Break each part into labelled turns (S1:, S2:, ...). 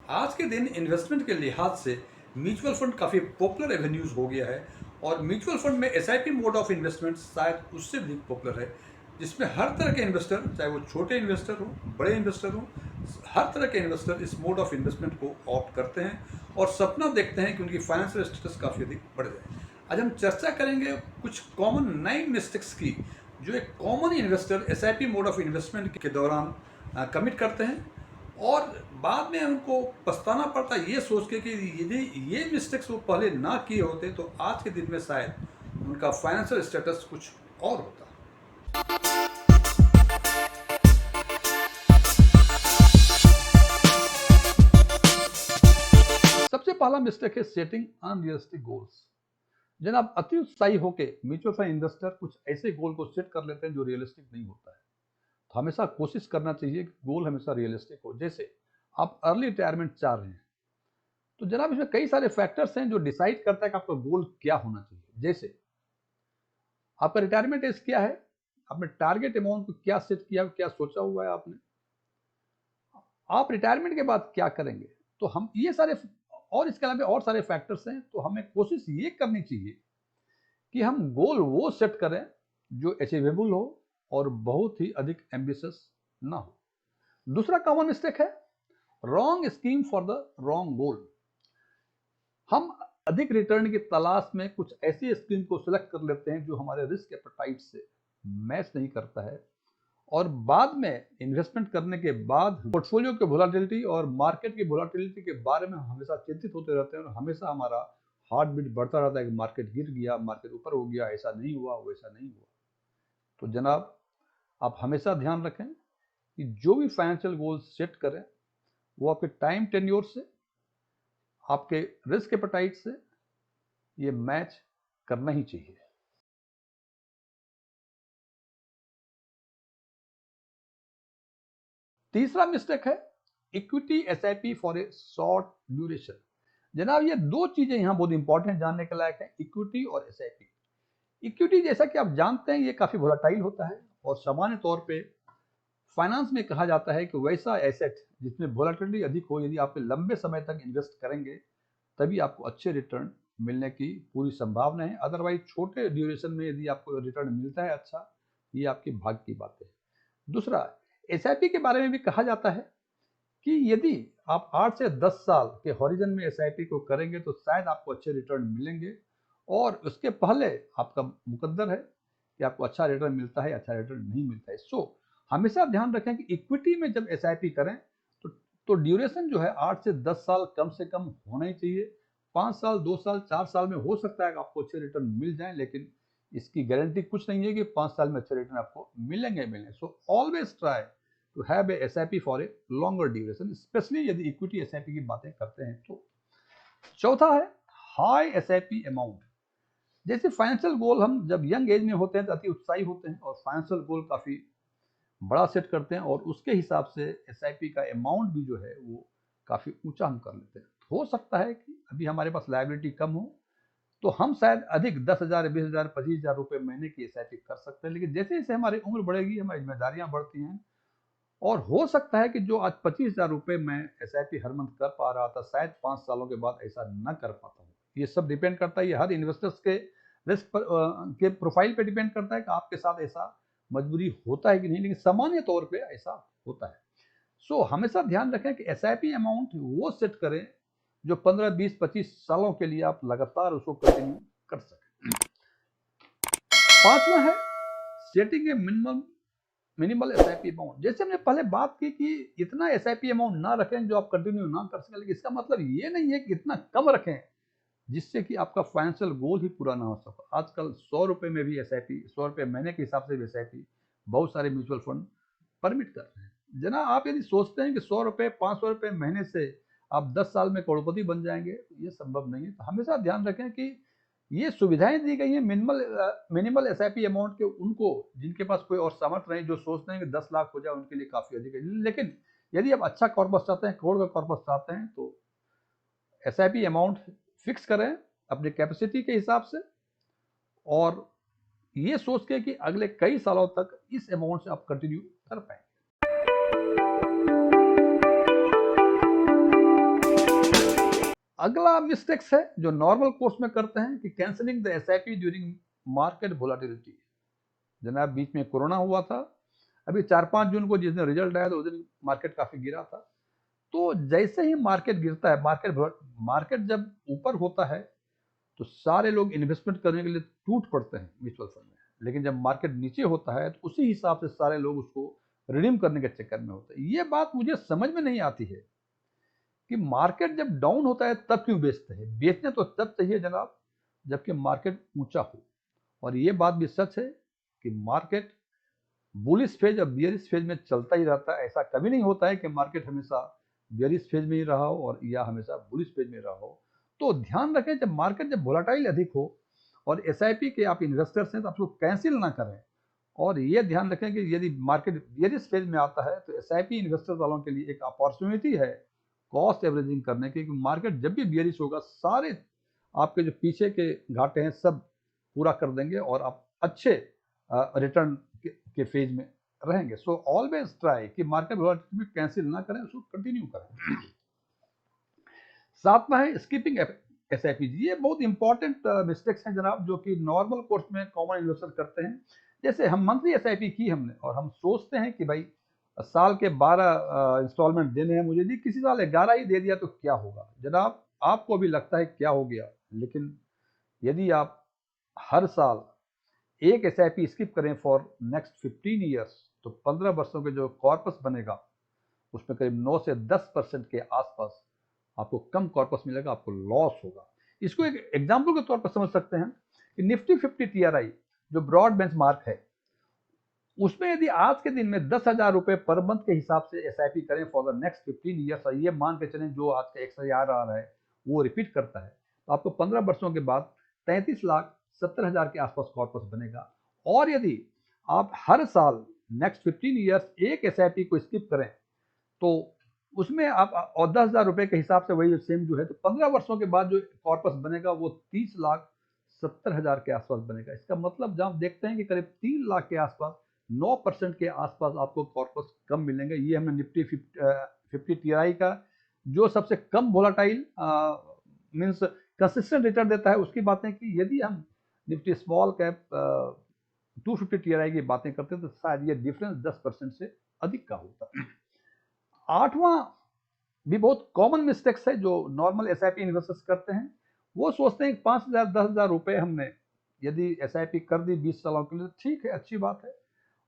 S1: आज के दिन इन्वेस्टमेंट के लिहाज से म्यूचुअल फंड काफ़ी पॉपुलर एवेन्यूज हो गया है और म्यूचुअल फंड में एसआईपी मोड ऑफ इन्वेस्टमेंट शायद उससे भी पॉपुलर है, जिसमें हर तरह के इन्वेस्टर, चाहे वो छोटे इन्वेस्टर हो, बड़े इन्वेस्टर हो, हर तरह के इन्वेस्टर इस मोड ऑफ इन्वेस्टमेंट को ऑप्ट करते हैं और सपना देखते हैं कि उनकी फाइनेंशियल स्टेटस काफ़ी अधिक बढ़ जाए। आज हम चर्चा करेंगे कुछ कॉमन 9 मिस्टेक्स की जो एक common investor SIP mode of investment के दौरान कमिट करते हैं और बाद में उनको पछताना पड़ता है ये सोच के कि यदि ये मिस्टेक्स वो पहले ना किए होते तो आज के दिन में शायद उनका फाइनेंशियल स्टेटस कुछ और होता। सबसे पहला मिस्टेक है सेटिंग अनरियलिस्टिक गोल्स। जनाब अति उत्साही होकर म्यूचुअल फंड इन्वेस्टर कुछ ऐसे गोल को सेट कर लेते हैं जो रियलिस्टिक नहीं होता है। तो हमेशा कोशिश करना चाहिए कि गोल हमेशा रियलिस्टिक हो। जैसे आप अर्ली रिटायरमेंट चाह रहे हैं तो जनाब इसमें कई सारे फैक्टर्स हैं जो डिसाइड करता है कि आपका गोल क्या होना चाहिए। जैसे आपका रिटायरमेंट एज क्या है, आपने टारगेट अमाउंट को क्या सेट किया, क्या सोचा हुआ है आपने, आप रिटायरमेंट के बाद क्या करेंगे। तो हम ये सारे और इसके अलावा और सारे फैक्टर्स हैं, तो हमें कोशिश ये करनी चाहिए कि हम गोल वो सेट करें जो अचीवेबल हो और बहुत ही अधिक एम्बिशियस ना हो। दूसरा कॉमन मिस्टेक है wrong scheme for the wrong goal. हम अधिक रिटर्न की तलाश में कुछ ऐसी स्कीम को सिलेक्ट कर लेते हैं जो हमारे रिस्क एपेटाइट से मैच नहीं करता है और बाद में इन्वेस्टमेंट करने के बाद पोर्टफोलियो की वोलेटिलिटी और मार्केट की वोलेटिलिटी के बारे में हम हमेशा चिंतित होते रहते हैं और हमेशा हमारा हार्ट बीट बढ़ता रहता है कि मार्केट गिर गया, मार्केट ऊपर हो गया, ऐसा नहीं हुआ, वैसा नहीं हुआ। तो जनाब आप हमेशा ध्यान रखें कि जो भी फाइनेंशियल गोल सेट करें वो आपके टाइम टेन्योर से, आपके रिस्क एपेटाइट से ये मैच करना ही चाहिए। तीसरा मिस्टेक है equity SIP for A short duration. जनाब ये दो चीजें यहां बहुत इंपॉर्टेंट जानने के लायक है, इक्विटी और एसआईपी। इक्विटी जैसा कि आप जानते हैं ये काफी वोलेटाइल होता है और सामान्य तौर पे फाइनेंस में कहा जाता है कि वैसा एसेट जिसमें वोलेटिलिटी अधिक हो, यदि आप लंबे समय तक इन्वेस्ट करेंगे तभी आपको अच्छे रिटर्न मिलने की पूरी संभावना है। अदरवाइज छोटे ड्यूरेशन में यदि आपको रिटर्न मिलता है अच्छा, ये आपकी भाग्य की बात है। दूसरा, एसआईपी के बारे में भी कहा जाता है कि यदि आप 8 से 10 साल के हॉरिजन में एसआईपी को करेंगे तो शायद आपको अच्छे रिटर्न मिलेंगे और उसके पहले आपका मुकद्दर है कि आपको अच्छा रिटर्न मिलता है, अच्छा रिटर्न नहीं मिलता है। सो हमेशा ध्यान रखें कि इक्विटी में जब एसआईपी करें तो ड्यूरेशन जो है 8 से 10 साल कम से कम होना ही चाहिए। 5 साल, 2 साल, 4 साल में हो सकता है कि आपको अच्छे रिटर्न मिल जाए, लेकिन इसकी गारंटी कुछ नहीं है कि 5 साल में अच्छे रिटर्न आपको मिलेंगे। So always try to have a SIP for a longer duration, specially यदि इक्विटी एसआईपी की बातें करते हैं तो। चौथा है हाई एसआईपी अमाउंट। जैसे फाइनेंशियल गोल हम जब यंग एज में होते हैं तो अति उत्साही होते हैं और फाइनेंशियल गोल काफी बड़ा सेट करते हैं और उसके हिसाब से एसआईपी का अमाउंट भी जो है वो काफी ऊंचा हम कर लेते हैं। हो सकता है कि अभी हमारे पास लायबिलिटी कम हो तो हम शायद अधिक 10,000, 20,000, 25,000 रुपए महीने की एसआईपी कर सकते हैं, लेकिन जैसे जैसे हमारी उम्र बढ़ेगी हमारी जिम्मेदारियां बढ़ती हैं और हो सकता है कि जो आज 25,000 रुपए मैं एसआईपी हर मंथ कर पा रहा था शायद 5 सालों के बाद ऐसा न कर पाता हूँ। ये सब डिपेंड करता है, ये हर इन्वेस्टर्स के रिस्क पर के प्रोफाइल पे डिपेंड करता है कि आपके साथ ऐसा मजबूरी होता है कि नहीं, लेकिन सामान्य तौर पे ऐसा होता है। सो हमेशा ध्यान रखें कि एसआईपी अमाउंट वो सेट करें जो 15, 20, 25 सालों के लिए आप लगातार उसको कंटिन्यू कर सकें। पांचवा है सेटिंग ए मिनिमल एसआईपी अमाउंट। जैसे हमने पहले बात की कि इतना एसआईपी अमाउंट ना रखें जो आप कंटिन्यू ना कर सकें, लेकिन इसका मतलब ये नहीं है कि इतना कम रखें जिससे कि आपका फाइनेंशियल गोल ही पूरा ना हो सके। आजकल 100 रुपए में भी एसआईपी, 100 रुपए महीने के हिसाब से भी एसआईपी बहुत सारे म्यूचुअल फंड परमिट कर रहे हैं। जना आप यदि सोचते हैं कि 100 रुपए, 500 रुपए महीने से आप 10 साल में करोड़पति बन जाएंगे, तो ये संभव नहीं है। तो हमेशा ध्यान रखें कि ये सुविधाएं दी गई हैं मिनिमल एसआईपी अमाउंट के उनको जिनके पास कोई और सामर्थ्य नहीं, जो सोचते हैं कि 10 लाख हो जाए उनके लिए काफी अधिक है। लेकिन यदि आप अच्छा कॉर्पस चाहते हैं, करोड़ का कॉर्पस चाहते हैं, तो एसआईपी अमाउंट फिक्स करें अपनी कैपेसिटी के हिसाब से और ये सोच के कि अगले कई सालों तक इस अमाउंट से आप कंटिन्यू कर पाएंगे। अगला मिस्टेक्स है जो नॉर्मल कोर्स में करते हैं कि cancelling the SIP during market volatility. जनाब बीच में कोरोना हुआ था, अभी 4-5 जून को जिस दिन रिजल्ट आया तो उस दिन मार्केट काफी गिरा था। तो जैसे ही मार्केट गिरता है, मार्केट जब ऊपर होता है तो सारे लोग इन्वेस्टमेंट करने के लिए टूट पड़ते हैं म्यूचुअल फंड में, लेकिन जब मार्केट नीचे होता है तो उसी हिसाब से सारे लोग उसको रिडीम करने के चक्कर में होते हैं। ये बात मुझे समझ में नहीं आती है कि मार्केट जब डाउन होता है तब क्यों बेचते हैं। बेचने तो तब चाहिए जनाब जबकि मार्केट ऊंचा हो। और ये बात भी सच है कि मार्केट बुलिश फेज और बियरिश फेज में चलता ही रहता है। ऐसा कभी नहीं होता है कि मार्केट हमेशा बियरिश फेज में ही रहा हो और या हमेशा बुलिश फेज में रहा हो। तो ध्यान रखें जब मार्केट जब वोलाटाइल अधिक हो और एसआईपी के आप इन्वेस्टर्स हैं तो आप उसको कैंसिल ना करें। और ये ध्यान रखें कि यदि मार्केट बियरिश फेज में आता है तो एसआईपी इन्वेस्टर्स वालों के लिए एक अपॉर्चुनिटी है कॉस्ट एवरेजिंग करने की, क्योंकि मार्केट जब भी बियरिश होगा सारे आपके जो पीछे के घाटे हैं सब पूरा कर देंगे और आप अच्छे रिटर्न के फेज में रहेंगे। सो ऑलवेज ट्राई कि मार्केट वोलेटिलिटी में कैंसिल ना करें, उसको कंटिन्यू करें। सातवां है स्किपिंग एसआईपी। ये बहुत इंपॉर्टेंट मिस्टेक्स हैं जनाब जो कि नॉर्मल कोर्स में कॉमन इन्वेस्टर करते हैं। जैसे हम मंथली एसआईपी की हमने और हम सोचते हैं कि भाई साल के 12 इंस्टॉलमेंट देने हैं मुझे, किसी साल 11 ही दे दिया तो क्या होगा। जनाब आपको भी लगता है क्या हो गया, लेकिन यदि आप हर साल एक एसआईपी स्किप करें फॉर नेक्स्ट 15 ईयर्स तो 15 वर्षों के जो कॉर्पस बनेगा उसमें करीब 9 से 10% के आसपास आपको कम कॉर्पस मिलेगा, आपको लॉस होगा। इसको एक एग्जांपल के तौर पर समझ सकते हैं कि निफ्टी 50 टीआरआई जो ब्रॉड बेंचमार्क है उसमें यदि आज के दिन में 10,000 रुपए पर मंथ के हिसाब से एसआईपी करें फॉर द नेक्स्ट 15 ईयर्स, ये मान के चलें जो आज का 1,000 आ रहा है वो रिपीट करता है तो आपको 15 वर्षों के बाद 33,70,000 के आसपास कॉर्पस बनेगा। और यदि आप हर साल नेक्स्ट 15 ईयर्स एक एसआईपी को स्किप करें तो उसमें आप और 10,000 रुपए के हिसाब से वही सेम जो है तो 15 वर्षों के बाद जो कॉर्पस बनेगा वो 30,70,000 के आसपास बनेगा। इसका मतलब जब आप देखते हैं कि करीब 3 लाख के आसपास 9% के आसपास आपको कॉर्पस कम मिलेंगे। ये हमने निफ्टी 50 टीआरआई का जो सबसे कम वोलाटाइल मीन्स कंसिस्टेंट रिटर्न देता है उसकी बातें की। यदि हम निफ्टी स्मॉल कैप 250 टीआरआई की बातें करते हैं तो शायद ये डिफरेंस 10% से अधिक का होता है। आठवां भी बहुत कॉमन मिस्टेक्स है जो नॉर्मल एसआईपी इन्वेस्टर्स करते हैं। वो सोचते हैं कि 5,000 10,000 रुपए हमने यदि एसआईपी कर दी 20 सालों के लिए ठीक है, अच्छी बात है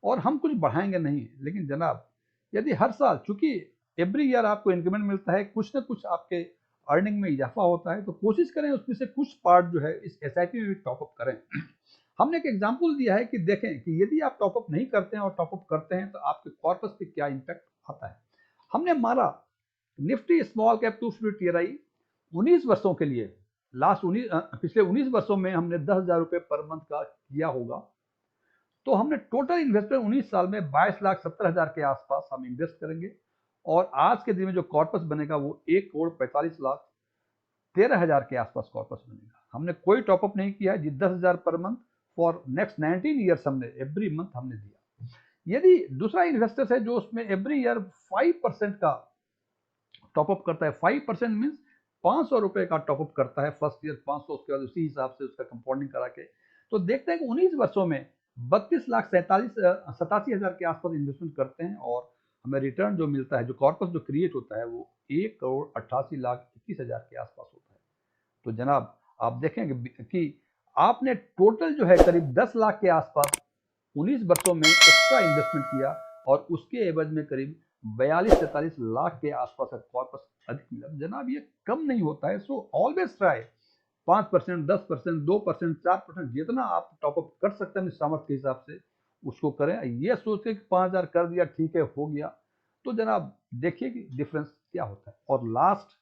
S1: और हम कुछ बढ़ाएंगे नहीं। लेकिन जनाब यदि हर साल चूंकि एवरी ईयर आपको इंक्रीमेंट मिलता है, कुछ ना कुछ आपके अर्निंग में इजाफा होता है, तो कोशिश करें उसमें से कुछ पार्ट जो है इस एसआईपी में भी टॉपअप करें। हमने एक एग्जाम्पल दिया है कि देखें कि यदि आप टॉपअप नहीं करते हैं और टॉपअप करते हैं तो आपके कॉर्पस पे क्या इंपैक्ट आता है। हमने मारा निफ्टी स्मॉल कैप 250 टीआरआई 19 वर्षों के लिए, पिछले 19 वर्षों में हमने 10,000 रुपए पर मंथ का किया होगा। तो हमने टोटल इन्वेस्टमेंट 19 साल में 22,70,000 के आसपास हम इन्वेस्ट करेंगे और आज के दिन में जो कॉर्पस बनेगा वो 1,45,13,000 के आसपास कॉर्पस बनेगा। हमने कोई टॉपअप नहीं किया है जी, 10,000 per month for next 19 years हमने एवरी मंथ हमने दिया। यदि दूसरा इन्वेस्टर है जो उसमें एवरी ईयर 5% का टॉपअप करता है, 5% मीन्स 500 रुपए का टॉपअप करता है फर्स्ट ईयर 500, उसके बाद उसी हिसाब से उसका कंपाउंडिंग करा के, तो देखते हैं कि 19 वर्षों में 32,87,000 के आसपास इन्वेस्टमेंट करते हैं और हमें रिटर्न जो मिलता है, जो कॉर्पस जो क्रिएट होता है वो 1,88,21,000 के आसपास होता है। तो जनाब आप देखेंगे कि आपने टोटल जो है करीब 10 लाख के आसपास 19 वर्षों में एक्स्ट्रा इन्वेस्टमेंट किया और उसके एवज में करीब 42-43 लाख के आसपास का कॉर्पस अधिक मिला। जनाब ये कम नहीं होता है। सो ऑलवेज ट्राई 5%, 10%, 2%, 4% जितना आप टॉपअप कर सकते हैं अपनी सामर्थ्य के हिसाब से उसको करें। ये सोच के 5,000 कर दिया ठीक है हो गया, तो जनाब देखिए कि डिफरेंस क्या होता है। और last,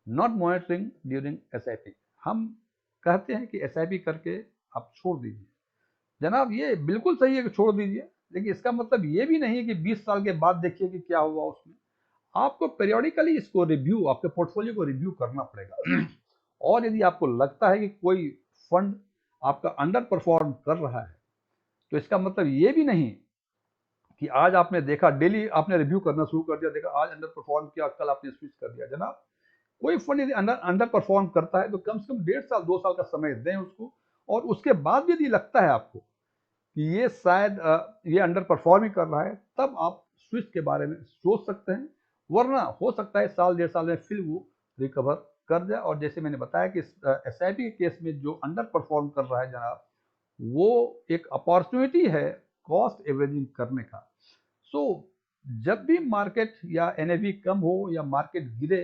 S1: not monitoring during SIP. हम कहते हैं कि एसआईपी करके आप छोड़ दीजिए। जनाब ये बिल्कुल सही है कि छोड़ दीजिए, लेकिन इसका मतलब ये भी नहीं है कि 20 साल के बाद देखिए कि क्या हुआ उसमें। आपको पेरियोडिकली इसको रिव्यू, आपके पोर्टफोलियो को रिव्यू करना पड़ेगा। और यदि आपको लगता है कि कोई फंड आपका अंडर परफॉर्म कर रहा है तो इसका मतलब ये भी नहीं कि आज आपने देखा डेली आपने रिव्यू करना शुरू कर दिया, देखा आज अंडर परफॉर्म किया कल आपने स्विच कर दिया। जनाब कोई फंड यदि अंडर परफॉर्म करता है तो कम से कम 1.5 साल 2 साल का समय दें उसको, और उसके बाद भी यदि लगता है आपको कि ये शायद ये अंडर परफॉर्म ही कर रहा है, तब आप स्विच के बारे में सोच सकते हैं। वरना हो सकता है साल 1.5 साल में फिर वो रिकवर कर जाए। और जैसे मैंने बताया कि SIP के केस में जो अंडर परफॉर्म कर रहा है जनाब, वो एक अपॉर्चुनिटी है कॉस्ट एवरेजिंग करने का। सो जब भी मार्केट या NAV कम हो या मार्केट गिरे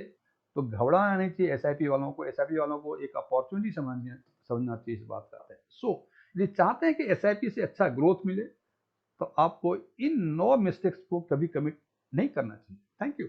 S1: तो घबराना नहीं चाहिए। SIP वालों को एक अपॉर्चुनिटी समझना चाहिए इस बात का है। सो यदि चाहते हैं कि SIP से अच्छा ग्रोथ मिले तो आपको इन 9 मिस्टेक्स को कभी कमिट नहीं करना चाहिए। Thank you.